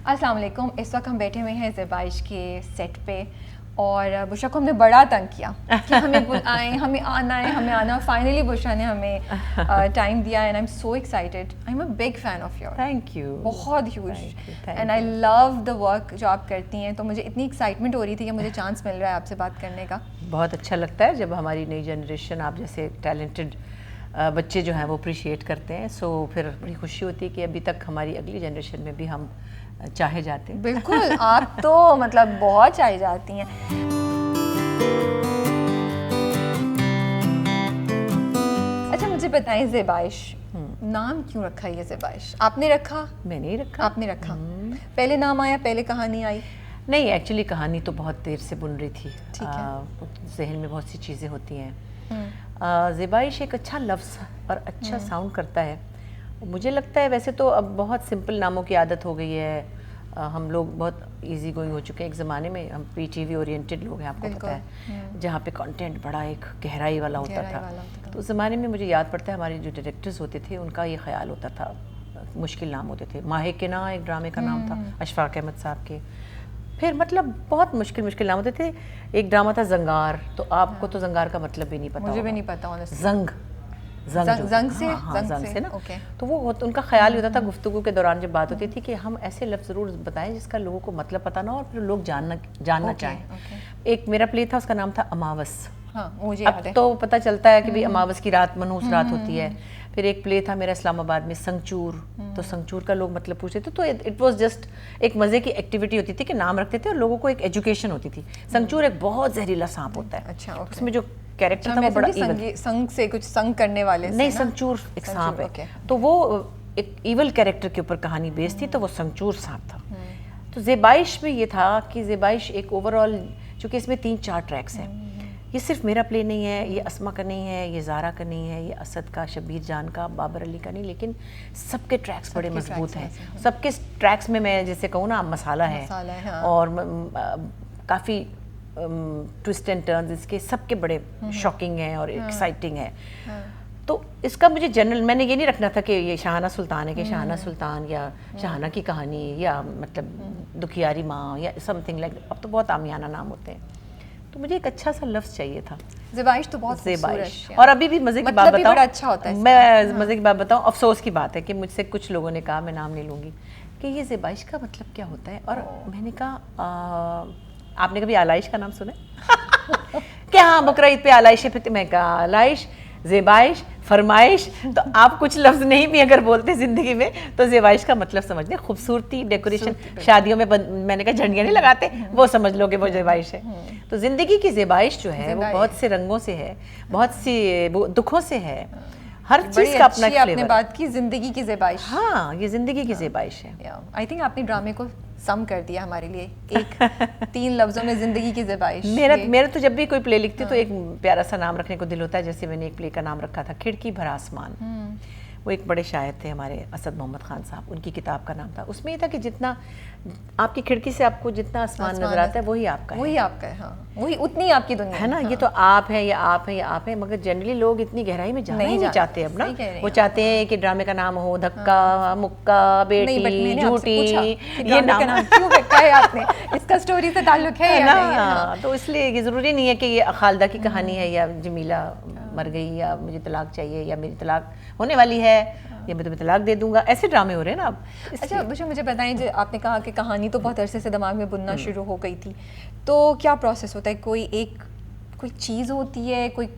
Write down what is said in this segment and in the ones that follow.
السلام علیکم. اس وقت ہم بیٹھے ہوئے ہیں زیبائش کے سیٹ پہ اور بشرا کو ہم نے بڑا تنگ کیا کہ ہمیں آئیں, ہمیں آنا ہے, ہمیں آنا. فائنلی بشرا نے ہمیں ٹائم دیا and I am so excited. I am a big fan of your. Thank you. بہت huge. And I love the work جو آپ کرتی ہیں. تو مجھے اتنی ایکسائٹمنٹ ہو رہی تھی کہ مجھے چانس مل رہا ہے آپ سے بات کرنے کا. بہت اچھا لگتا ہے جب ہماری نئی جنریشن آپ جیسے ٹیلنٹڈ بچے جو ہیں وہ اپریشیٹ کرتے ہیں. سو پھر بڑی خوشی ہوتی ہے کہ ابھی تک ہماری اگلی جنریشن میں بھی ہم چاہے جاتے ہیں. بالکل, آپ تو مطلب بہت چاہی جاتی ہیں. اچھا مجھے بتائیں زیبائش, نام کیوں رکھا یہ زیبائش؟ آپ نے رکھا؟ میں نہیں رکھا. آپ نے رکھا. پہلے نام آیا, پہلے کہانی آئی؟ نہیں, ایکچولی کہانی تو بہت دیر سے بن رہی تھی. ذہن میں بہت سی چیزیں ہوتی ہیں. زیبائش ایک اچھا لفظ اور اچھا ساؤنڈ کرتا ہے. مجھے لگتا ہے ویسے تو اب بہت سمپل ناموں کی عادت ہو گئی ہے. ہم لوگ بہت ایزی گوئنگ ہو چکے ہیں. ایک زمانے میں ہم پی ٹی وی اورینٹڈ لوگ ہیں, آپ کو پتہ ہے, جہاں پہ کانٹینٹ بڑا ایک گہرائی والا ہوتا تھا. تو اس زمانے میں مجھے یاد پڑتا ہے ہمارے جو ڈائریکٹرز ہوتے تھے ان کا یہ خیال ہوتا تھا, مشکل نام ہوتے تھے. ماہ کے نا ایک ڈرامے کا نام تھا اشفاق احمد صاحب کے. پھر مطلب بہت مشکل نام ہوتے تھے. ایک ڈرامہ تھا زنگار, تو آپ کو تو زنگار کا مطلب بھی نہیں پتا. مجھے بھی نہیں پتا. زنگ سے نا. تو وہ ان کا خیال ہی ہوتا تھا گفتگو کے دوران جب بات ہوتی تھی کہ ہم ایسے لفظ ضرور بتائیں جس کا لوگوں کو مطلب پتہ نہ ہو اور پھر لوگ جاننا چاہیں. ایک میرا پلے تھا, اس کا نام تھا اماوس. اب تو پتہ چلتا ہے کہ بھائی اماوس کی رات منحوس رات ہوتی ہے. پھر ایک پلے تھا میرا اسلام آباد میں, سنگچور. تو سنگچور کا لوگ مطلب پوچھتے تھے, تو اٹ واز جسٹ ایک مزے کی ایکٹیویٹی ہوتی تھی کہ نام رکھتے تھے اور لوگوں کو ایک ایجوکیشن ہوتی تھی. سنگچور ایک بہت زہریلا سانپ ہوتا ہے. اس میں جو کیریکٹر تھا وہ بڑا ایول. سنگ سے کچھ سنگ کرنے والے نہیں, سنگچور ایک سانپ ہے. تو وہ ایک ایول کیریکٹر کے اوپر کہانی بیس تھی, تو وہ سنگچور سانپ تھا. تو زیبائش میں یہ تھا کہ زیبائش ایک اوور آل, چونکہ اس میں 3-4 ٹریکس ہیں. یہ صرف میرا پلے نہیں ہے, یہ اسما کا نہیں ہے, یہ زارا کا نہیں ہے, یہ اسد کا, شبیر جان کا, بابر علی کا نہیں, لیکن سب کے ٹریکس بڑے مضبوط ہیں. سب کے ٹریکس میں جیسے کہوں نا مسالہ ہے, اور کافی ٹوسٹ اینڈ ٹرنز اس کے سب کے بڑے شاکنگ ہیں اور ایکسائٹنگ ہے. تو اس کا مجھے جنرل میں نے یہ نہیں رکھنا تھا کہ یہ شاہانہ سلطان ہے, کہ شاہانہ سلطان یا شاہانہ کی کہانی یا مطلب دکھیاری ماں یا سم تھنگ لائک. اب تو بہت عامیانہ نام ہوتے ہیں. تو مجھے ایک اچھا سا لفظ چاہیے تھا. زیبائش تو بہت خوبصورت ہے. اور ابھی بھی مزے کی بات بتاؤں, اچھا ہوتا ہے. میں مزے کی بات بتاؤں, افسوس کی بات ہے کہ مجھ سے کچھ لوگوں نے کہا, میں نام نہیں لوں گی, کہ یہ زیبائش کا مطلب کیا ہوتا ہے. اور میں نے کہا آپ نے کبھی آلائش کا نام سنا ہے؟ کہ ہاں بقرہ عید پہ آلائشیں پھرتے. میں کہا آلائش, زیبائش, فرمائش, تو آپ کچھ لفظ نہیں بھی اگر بولتے زندگی میں تو زیبائش کا مطلب سمجھ لیں خوبصورتی, ڈیکوریشن. شادیوں میں میں نے کہا جھنڈیاں نہیں لگاتے, وہ سمجھ لو کہ وہ زیبائش ہے. تو زندگی کی زیبائش جو ہے وہ بہت سے رنگوں سے ہے, بہت سی دکھوں سے ہے. ہر چیز کا اپنا آپ نے بات کی زندگی کی زیبائش. ہاں, یہ زندگی کی زیبائش ہے. آئی تھنک آپ نے ڈرامے کو سم کر دیا ہمارے لیے ایک 3 لفظوں میں, زندگی کی زیبائش. میرا تو جب بھی کوئی پلے لکھتی تو ایک پیارا سا نام رکھنے کو دل ہوتا ہے. جیسے میں نے ایک پلے کا نام رکھا تھا کھڑکی بھرا آسمان. وہ ایک بڑے شاعر تھے ہمارے, اسد محمد خان صاحب, ان کی کتاب کا نام تھا. اس میں یہ تھا کہ جتنا آپ کی کھڑکی سے آپ کو جتنا آسمان نظر آتا ہے وہی آپ کا ہے. وہی آپ کا ہے. ہاں, وہی اتنی آپ کی دنیا ہے نا. یہ تو آپ ہیں یا آپ ہیں یا آپ ہیں, مگر جنرلی لوگ اتنی گہرائی میں جانا ہی نہیں چاہتے اب نا. وہ چاہتے ہیں کہ ڈرامے کا نام ہو دھکا, مکہ, بیٹی, جھوٹی. یہ نام کیوں رکھا ہے آپ نے؟ اس کا سٹوری سے تعلق ہے نا. تو اس لیے یہ ضروری نہیں ہے کہ یہ خالدہ کی کہانی ہے یا جمیلہ مر گئی یا مجھے طلاق چاہیے یا میری طلاق ہونے والی ہے یا میں تمہیں طلاق دے دوں گا. ایسے ڈرامے ہو رہے ہیں نا اب. اچھا بشرا مجھے بتائیں, جو آپ نے کہا کہ کہانی تو بہت عرصے سے دماغ میں بننا شروع ہو گئی تھی, تو کیا پروسیس ہوتا ہے؟ کوئی چیز ہوتی ہے, کوئی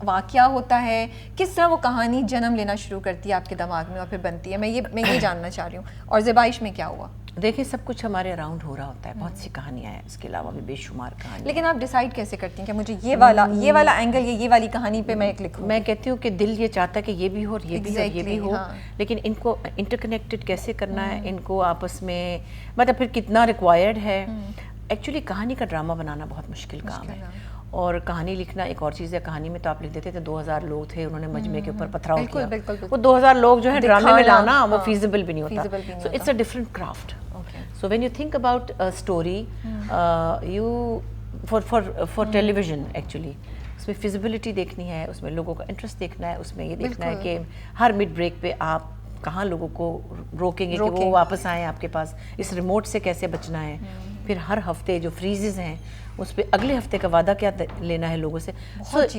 واقعہ ہوتا ہے, کس طرح وہ کہانی جنم لینا شروع کرتی ہے آپ کے دماغ میں اور پھر بنتی ہے؟ میں یہ جاننا چاہ رہی ہوں. اور زیبائش میں کیا ہوا؟ دیکھیں سب کچھ ہمارے اراؤنڈ ہو رہا ہوتا ہے, بہت سی کہانیاں ہیں, اس کے علاوہ بھی بے شمار کہانیاں. لیکن آپ ڈیسائیڈ کیسے کرتی ہیں کہ مجھے یہ والا اینگل یا یہ والی کہانی پہ میں ایک لکھوں؟ میں کہتی ہوں کہ دل یہ چاہتا ہے کہ یہ بھی ہو اور یہ بھی اور یہ بھی ہو, لیکن ان کو انٹر کنیکٹڈ کیسے کرنا ہے, ان کو آپس میں مطلب پھر کتنا ریکوائرڈ ہے. ایکچولی کہانی کا ڈرامہ بنانا بہت مشکل کام ہے, اور کہانی لکھنا ایک اور چیز ہے. کہانی میں تو آپ لکھ دیتے تھے 2000 لوگ تھے, انہوں نے مجمع کے اوپر پتھراؤ کیا, وہ 2000 لوگ جو ہے ڈرامے میں لانا وہ فیزیبل بھی نہیں ہوتا. So it's a different craft. So when you think about a story, you for television actually, اس میں فیزیبلٹی دیکھنی ہے, اس میں لوگوں کا انٹرسٹ دیکھنا ہے, اس میں یہ دیکھنا ہے کہ ہر مڈ بریک پہ آپ کہاں لوگوں کو روکیں گے کہ وہ واپس آئیں آپ کے پاس, اس ریموٹ سے کیسے بچنا ہے, پھر ہر ہفتے جو فریزز ہیں اس پہ اگلے ہفتے کا وعدہ کیا لینا ہے لوگوں سے, بہت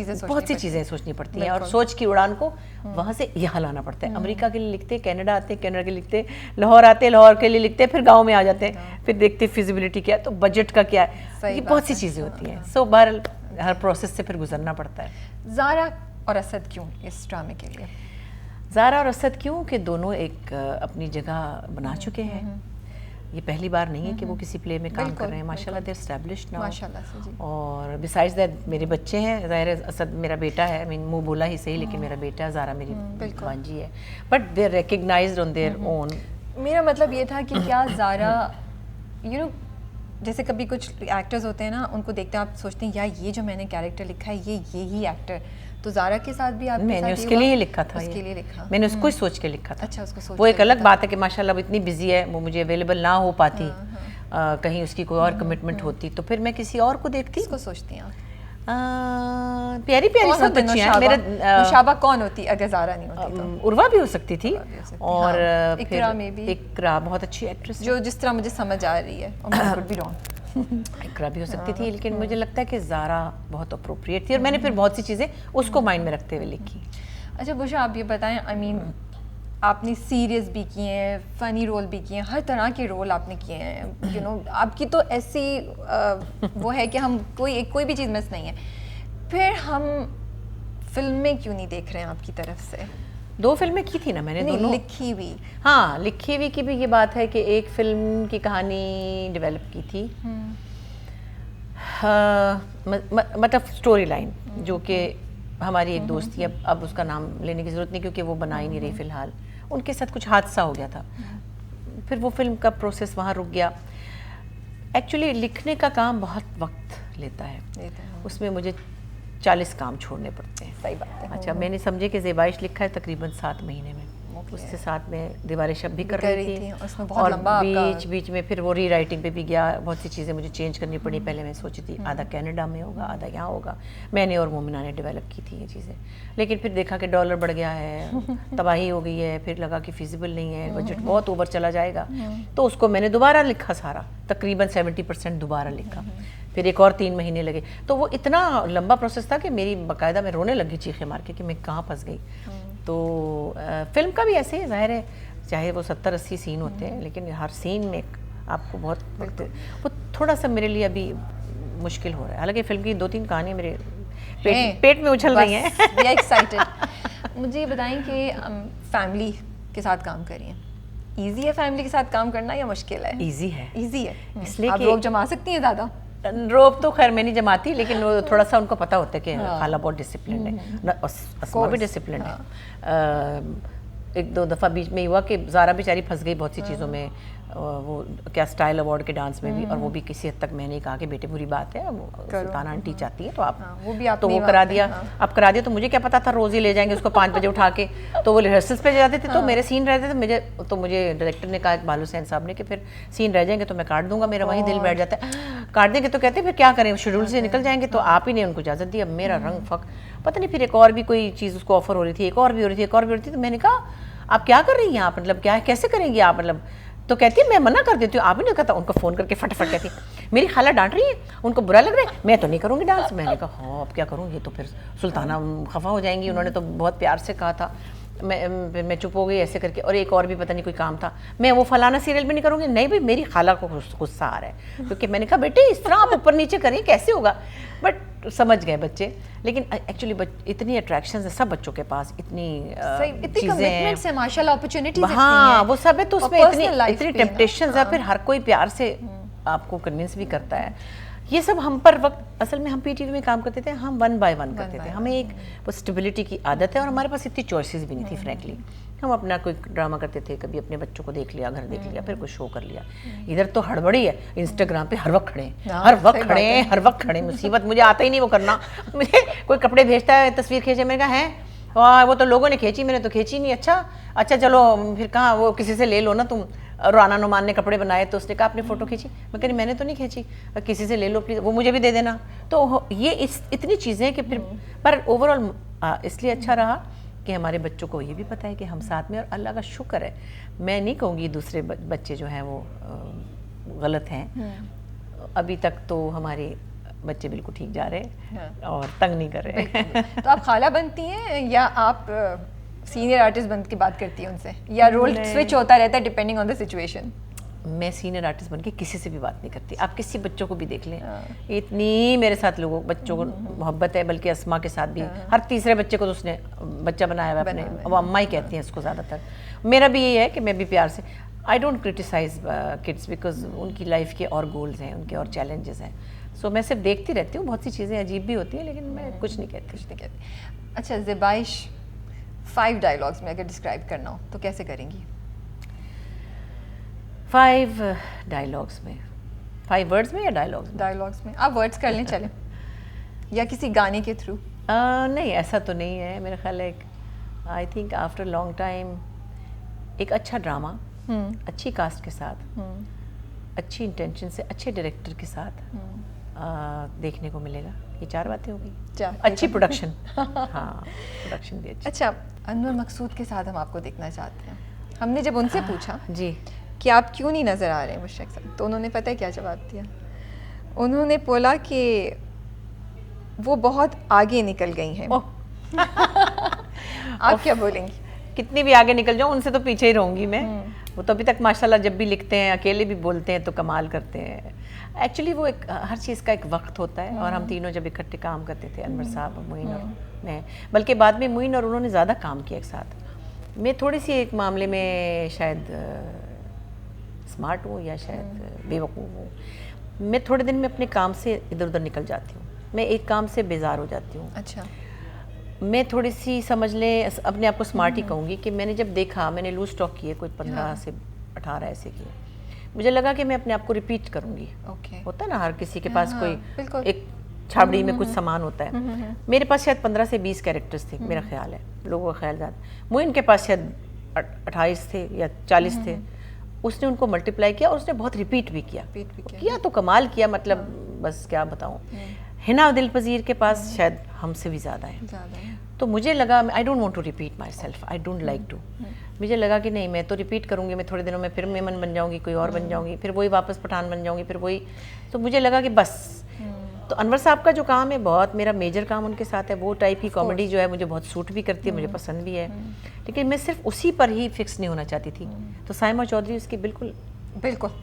سی چیزیں سوچنی پڑتی ہیں, اور سوچ کی اڑان کو وہاں سے یہاں لانا پڑتا ہے. امریکہ کے لیے لکھتے, کینیڈا آتے, کینیڈا کے لیے لکھتے, لاہور آتے, لاہور کے لیے لکھتے, پھر گاؤں میں آ جاتے ہیں, پھر دیکھتے فیزیبلٹی کیا, تو بجٹ کا کیا ہے, یہ بہت سی چیزیں ہوتی ہیں. سو بہرحال ہر پروسیس سے پھر گزرنا پڑتا ہے. زارا اور اسد کیوں اس ڈرامے کے لیے؟ زارا اور اسد کیوں کہ دونوں ایک اپنی جگہ بنا چکے ہیں. یہ پہلی بار نہیں ہے کہ وہ کسی پلے میں کام کر رہے ہیں, ماشاءاللہ دے اسٹیبلشڈ ناؤ. اور بیسائڈز دیٹ میرے بچے ہیں, ظاہر ہے اسد میرا بیٹا ہے, منہ بولا ہی صحیح لیکن میرا بیٹا ہے, زارا میری بھانجی ہے, but they are recognised on their own. میرا مطلب یہ تھا کہ کیا زارا یو نو جیسے کبھی کچھ ایکٹرز ہوتے ہیں نا, ان کو دیکھتے ہیں آپ سوچتے ہیں یا یہ جو میں نے کیریکٹر لکھا ہے یہی ایکٹر, تو زارا کے ساتھ بھی آپ میں نے اس کے لیے لکھا تھا, اس کے لیے لکھا, میں نے اس کو ہی سوچ کے لکھا تھا. اچھا, اس کو سوچ, وہ ایک الگ بات ہے کہ ماشاءاللہ وہ اتنی بزی ہے, وہ مجھے اویلیبل نہ ہو پاتی, کہیں اس کی کوئی اور کمٹمنٹ ہوتی تو پھر میں کسی اور کو دیکھتی. اس کو سوچتی ہیں پیاری پیاری سب بچی ہیں. میرا نوشابہ کون ہوتی اگر زارا نہیں ہوتی تو؟ عروہ بھی ہو سکتی تھی, اور اقرا میں بھی, اقرا بہت اچھی ایکٹریس جو جس طرح مجھے سمجھ آ رہی ہے, اقرا بھی ہو سکتی تھی, لیکن مجھے لگتا ہے کہ زارا بہت اپروپریٹ تھی, اور میں نے پھر بہت سی چیزیں اس کو مائنڈ میں رکھتے ہوئے لکھی. اچھا بشرا, آپ یہ بتائیں, آئی مین آپ نے سیریس بھی کیے ہیں, فنی رول بھی کیے ہیں, ہر طرح کے رول آپ نے کیے ہیں, یو نو آپ کی تو ایسی وہ ہے کہ ہم کوئی بھی چیز مس نہیں ہے, پھر ہم فلمیں کیوں نہیں دیکھ رہے ہیں آپ کی طرف سے؟ 2 فلمیں کی تھی نا میں نے, دونوں لکھی ہوئی. ہاں, لکھی ہوئی کی بھی یہ بات ہے کہ ایک فلم کی کہانی ڈیولپ کی تھی, مطلب سٹوری لائن, جو کہ ہماری ایک دوست تھی, اب اس کا نام لینے کی ضرورت نہیں کیونکہ وہ بنا ہی نہیں رہی فی الحال, ان کے ساتھ کچھ حادثہ ہو گیا تھا, پھر وہ فلم کا پروسیس وہاں رک گیا. ایکچولی لکھنے کا کام بہت وقت لیتا ہے, اس میں مجھے 40 کام چھوڑنے پڑتے ہیں. صحیح بات ہے. اچھا, میں نے سمجھے کہ زیبائش لکھا ہے تقریباً 7 مہینے میں, اس سے ساتھ میں دیوار شب بھی کر رہی تھی, اور بیچ میں پھر وہ ری رائٹنگ پہ بھی گیا, بہت سی چیزیں مجھے چینج کرنی پڑی. پہلے میں سوچی تھی آدھا کینیڈا میں ہوگا, آدھا یہاں ہوگا, میں نے اور مومنہ نے ڈیولپ کی تھی یہ چیزیں, لیکن پھر دیکھا کہ ڈالر بڑھ گیا ہے, تباہی ہو گئی ہے, پھر لگا کہ فیزیبل نہیں ہے, بجٹ بہت اوور چلا جائے گا, تو اس کو میں نے دوبارہ لکھا سارا, تقریباً 70% دوبارہ لکھا, پھر ایک اور 3 مہینے لگے. تو وہ اتنا لمبا پروسیس تھا کہ میری باقاعدہ میں رونے لگی چیخے مار کے کہ میں کہاں پھنس گئی. تو فلم کا بھی ایسے ہی ظاہر ہے, چاہے وہ 70-80 سین ہوتے ہیں, لیکن ہر سین میں آپ کو بہت وقت, وہ تھوڑا سا میرے لیے ابھی مشکل ہو رہا ہے. حالانکہ فلم کی 2-3 کہانیاں میرے پیٹ میں اچھل رہی ہیں. مجھے یہ بتائیں کہ فیملی کے ساتھ کام کریے, ایزی ہے فیملی کے ساتھ کام کرنا یا مشکل ہے؟ ایزی ہے, ایزی ہے, اس لیے آپ لوگ جما سکتی ہیں زیادہ. روب تو خیر میں نہیں جماتی, لیکن وہ تھوڑا سا ان کو پتہ ہوتا ہے کہ خالہ بہت ڈسپلنڈ ہے, اسما بھی ڈسپلنڈ ہے. 1-2 دفعہ بیچ میں ہوا کہ زارا بیچاری پھنس گئی بہت سی چیزوں میں, وہ کیا سٹائل ایوارڈ کے ڈانس میں بھی, اور وہ بھی کسی حد تک میں نے کہا کہ بیٹے بری بات ہے, سلطانہ آنٹی چاہتی ہے تو آپ, تو وہ کرا دیا. اب کرا دیا تو مجھے کیا پتا تھا روز ہی لے جائیں گے اس کو 5 بجے اٹھا کے, تو وہ ریہرسلس پہ جاتے تھے, تو میرے سین رہتے تھے, تو مجھے ڈائریکٹر نے کہا اقبال حسین صاحب نے کہ پھر سین رہ جائیں گے تو میں کاٹ دوں گا. میرا وہیں دل بیٹھ جاتا ہے, کاٹ دیں گے تو کہتے ہیں پھر کیا کریں, شیڈول سے نکل جائیں گے, تو آپ ہی نے ان کو اجازت دی. اب میرا رنگ فک پتہ نہیں, پھر ایک اور بھی کوئی چیز اس کو آفر ہو رہی تھی, ایک اور بھی ہو رہی تھی, ایک اور بھی ہو رہی تھی, تو میں نے کہا آپ کیا کر رہی ہیں آپ, مطلب کیا کیسے کریں گی آپ, مطلب تو کہتی ہے میں منع کر دیتی ہوں. آپ ہی نے کہا, ان کو فون کر کے فٹافٹ کہتی میری خالہ ڈانٹ رہی ہے, ان کو برا لگ رہا ہے, میں تو نہیں کروں گی ڈانس. میں نے کہا ہاں اب کیا کروں, یہ تو پھر سلطانہ خفا ہو جائیں گی, انہوں نے تو بہت پیار سے کہا تھا. میں چپ ہو گئی ایسے کر کے, اور ایک اور بھی پتہ نہیں کوئی کام تھا, میں وہ فلانا سیریل بھی نہیں کروں گی. نہیں بھائی میری خالہ کو غصہ آ رہا ہے, کیونکہ میں نے کہا بیٹے اس طرح آپ اوپر نیچے کریں کیسے ہوگا, بٹ سمجھ گئے بچے. لیکن ایکچولی اتنی اٹریکشنز ہیں سب بچوں کے پاس, اتنی چیزیں ہیں ماشاءاللہ, اپرچونٹیز, ہاں وہ سب ہے, تو اس میں اتنی ٹیمپٹیشنز ہیں, پھر ہر کوئی پیار سے آپ کو کنونس بھی کرتا ہے. یہ سب ہم پر وقت, اصل میں ہم پی ٹی وی میں کام کرتے تھے, ہم 1 by 1 کرتے تھے, ہمیں ایک وہ اسٹیبلٹی کی عادت ہے, اور ہمارے پاس اتنی چوائسیز بھی نہیں تھی فرینکلی. ہم اپنا کوئی ڈرامہ کرتے تھے, کبھی اپنے بچوں کو دیکھ لیا, گھر دیکھ لیا, پھر کوئی شو کر لیا. ادھر تو ہڑبڑی ہے, انسٹاگرام پہ ہر وقت کھڑے ہیں, ہر وقت کھڑے, مصیبت, مجھے آتا ہی نہیں وہ کرنا. مجھے کوئی کپڑے بھیجتا ہے, تصویر کھینچے, میں نے کہا ہے وہ تو لوگوں نے کھینچی, میں نے تو کھینچی نہیں. اچھا چلو پھر کہاں, وہ کسی سے لے لو نا تم. رانا نعمان نے کپڑے بنائے تو اس نے کہا آپ نے فوٹو کھینچی, میں کہہ رہی میں نے تو نہیں کھینچی, کسی سے لے لو پلیز, وہ مجھے بھی دے دینا. تو یہ اتنی چیزیں کہ پھر, پر اوور آل اس لیے اچھا رہا کہ ہمارے بچوں کو یہ بھی پتہ ہے کہ ہم ساتھ میں, اور اللہ کا شکر ہے, میں نہیں کہوں گی دوسرے بچے جو ہیں وہ غلط ہیں, ابھی تک تو ہمارے بچے بالکل ٹھیک جا رہے ہیں اور تنگ نہیں کر رہے. تو آپ خالہ بنتی ہیں یا آپ سینئر آرٹسٹ بن کے بات کرتی ہیں ان سے, یا رول سوئچ ہوتا رہتا ہے ڈیپینڈنگ آن دا سچویشن؟ میں سینئر آرٹسٹ بن کے کسی سے بھی بات نہیں کرتی. آپ کسی بچوں کو بھی دیکھ لیں, اتنی میرے ساتھ لوگوں بچوں کو محبت ہے, بلکہ اسما کے ساتھ بھی, ہر تیسرے بچے کو تو اس نے بچہ بنایا ہوا اپنے, وہ اماں ہی کہتی ہیں اس کو زیادہ تر. میرا بھی یہی ہے کہ میں بھی پیار سے, I don't criticise kids because ان کی لائف کے اور گولز ہیں, ان کے اور چیلنجز ہیں. سو میں صرف دیکھتی رہتی ہوں, بہت سی چیزیں عجیب بھی ہوتی ہیں لیکن میں کچھ نہیں کہتی. اچھا زیبائش 5 ڈائلاگس میں اگر ڈسکرائب کرنا ہو تو کیسے کریں گی؟ 5 ڈائلاگس میں, 5 ورڈز میں یا ڈائلاگس میں؟ آپ ورڈز کر لیں چلیں, یا کسی گانے کے تھرو. نہیں ایسا تو نہیں ہے میرا خیال ہے. I think after long time ایک اچھا ڈرامہ اچھی کاسٹ کے ساتھ, اچھی انٹینشن سے, اچھے ڈائریکٹر کے ساتھ دیکھنے کو ملے گا. یہ 4 باتیں ہو گئی. اچھی پروڈکشن, ہاں پروڈکشن بھی اچھی. اچھا انور مقصود کے ساتھ ہم آپ کو دیکھنا چاہتے ہیں. ہم نے جب ان سے پوچھا جی کہ آپ کیوں نہیں نظر آ رہے ہیں مشتاق صاحب, تو انہوں نے پتہ ہے کیا جواب دیا؟ انہوں نے بولا کہ وہ بہت آگے نکل گئی ہیں. آپ کیا بولیں گی؟ کتنی بھی آگے نکل جاؤں ان سے تو پیچھے ہی رہوں گی میں. وہ تو ابھی تک ماشاءاللہ جب بھی لکھتے ہیں, اکیلے بھی بولتے ہیں تو کمال کرتے ہیں. ایکچولی وہ ایک ہر چیز کا ایک وقت ہوتا ہے, اور ہم تینوں جب اکٹھے کام کرتے تھے, انور صاحب, معین اور میں, بلکہ بعد میں معین اور انہوں نے زیادہ کام کیا ایک ساتھ. میں تھوڑی سی ایک معاملے میں شاید اسمارٹ ہوں یا شاید بے وقوف ہوں. میں تھوڑے دن میں اپنے کام سے ادھر ادھر نکل جاتی ہوں, میں ایک کام سے بیزار ہو جاتی ہوں. اچھا میں تھوڑی سی سمجھ لیں اپنے آپ کو اسمارٹ ہی کہوں گی کہ میں نے جب دیکھا, میں نے لوز اسٹاک کیے کوئی 15 سے 18 ایسے کیے, مجھے لگا کہ میں اپنے آپ کو ریپیٹ کروں گی. ہوتا ہے نا ہر کسی کے پاس کوئی ایک چھابڑی میں کچھ سامان ہوتا ہے. میرے پاس شاید 15 سے 20 کیریکٹرز تھے میرا خیال ہے, لوگوں کا خیال جات. معین کے پاس شاید 28 تھے یا 40 تھے. اس نے ان کو ملٹیپلائی کیا اور اس نے بہت ریپیٹ بھی کیا تو کمال کیا. مطلب بس کیا بتاؤں. حنا دل پذیر کے پاس شاید ہم سے بھی زیادہ ہیں. تو مجھے لگا I don't want to repeat myself, I don't like to. مجھے لگا کہ نہیں, میں تو ریپیٹ کروں گی, میں تھوڑے دنوں میں پھر میمن بن جاؤں گی, کوئی اور بن جاؤں گی, پھر وہی واپس پٹھان بن جاؤں گی, پھر وہی. تو مجھے لگا کہ بس. تو انور صاحب کا جو کام ہے بہت میرا میجر کام ان کے ساتھ ہے. وہ ٹائپ کی کامیڈی جو ہے مجھے بہت سوٹ بھی کرتی ہے, مجھے پسند بھی ہے, لیکن میں صرف اسی پر ہی فکس نہیں ہونا چاہتی تھی. تو سائمہ چودھری اس کی بالکل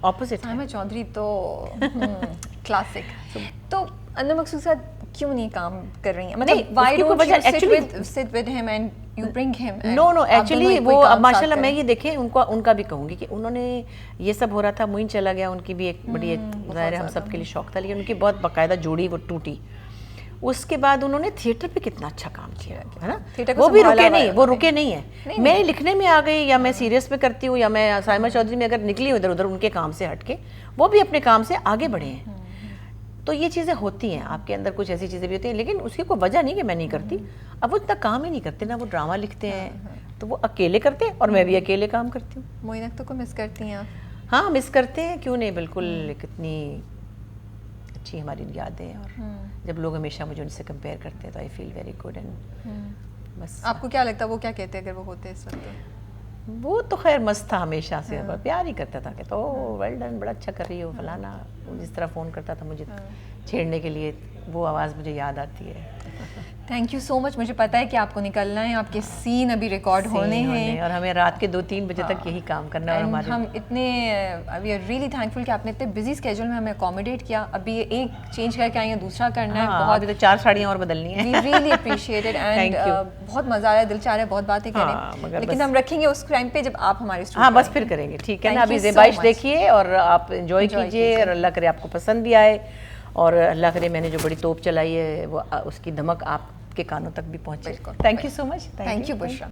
اپوزٹ. سائمہ چودھری تو کلاسک. تو انور مقصود کے ساتھ کیوں نہیں کام کر رہی ہیں؟ مطلب why don't you sit with him and you bring him? No, actually وہ ماشاءاللہ میں یہ دیکھیں ان کا بھی کہوں گی کہ انہوں نے یہ سب ہو رہا تھا, معین چلا گیا, ان کی بھی ایک بڑی ظاہر ہے ہم سب کے لیے شوق تھا, لیکن ان کی بہت باقاعدہ جوڑی وہ ٹوٹی. اس کے بعد انہوں نے تھیٹر پہ کتنا اچھا کام کیا ہے نا. وہ بھی رکے نہیں ہیں. میں لکھنے میں آ گئی یا میں سیریس میں کرتی ہوں یا میں سائمہ چودھری میں اگر نکلی ہوں ادھر ادھر ان کے کام سے ہٹ کے, وہ بھی اپنے کام سے آگے بڑھے ہیں. تو یہ چیزیں ہوتی ہیں, آپ کے اندر کچھ ایسی چیزیں بھی ہوتی ہیں, لیکن اس کی کوئی وجہ نہیں کہ میں نہیں کرتی. اب وہ اتنا کام ہی نہیں کرتے نا, وہ ڈرامہ لکھتے ہیں تو وہ اکیلے کرتے ہیں اور میں بھی اکیلے کام کرتی ہوں. معین اختر کو مس کرتی ہیں آپ؟ ہاں مس کرتے ہیں, کیوں نہیں, بالکل. کتنی اچھی ہماری یادیں ہیں, اور جب لوگ ہمیشہ مجھے ان سے کمپیئر کرتے ہیں تو آئی فیل ویری گڈ. اینڈ بس آپ کو کیا لگتا ہے وہ کیا کہتے اگر وہ ہوتے اس وقت؟ وہ تو خیر مست تھا, ہمیشہ سے پیار ہی کرتا تھا کہ تو ویل ڈن, بڑا اچھا کر رہی ہو فلانا. جس طرح فون کرتا تھا مجھے چھیڑنے کے لیے, وہ آواز مجھے یاد آتی ہے. تھینک یو سو مچ. مجھے پتا ہے کہ آپ کو نکلنا ہے, آپ کے سین ابھی ریکارڈ ہونے ہیں اور ہمیں رات کے 2-3 بجے تک یہی کام کرنا ہے. اور ہم اتنے وی آر ریئلی تھینکفل کہ آپ نے اتنے بزی اسکیجول میں ہمیں اکوموڈیٹ کیا. ابھی ایک چینج کر کے آئی ہیں, دوسرا کرنا ہے, بہت 4 ساڑیاں اور بدلنی ہیں. We really appreciate it and بہت مزہ آ رہا ہے, دل چاہ رہا ہے بہت باتیں کریں, لیکن ہم رکھیں گے اس ٹائم پہ جب آپ ہمارے ہاں بس پھر کریں گے, ٹھیک ہے نا. ابھی زیبائش دیکھیے اور آپ انجوائے کیجیے, اور اللہ کرے آپ کو پسند بھی آئے, اور اللہ کرے میں نے جو بڑی توپ چلائی ہے وہ اس کی دھمک آپ کے کانوں تک بھی پہنچے. Thank you so much. Thank you Bushra.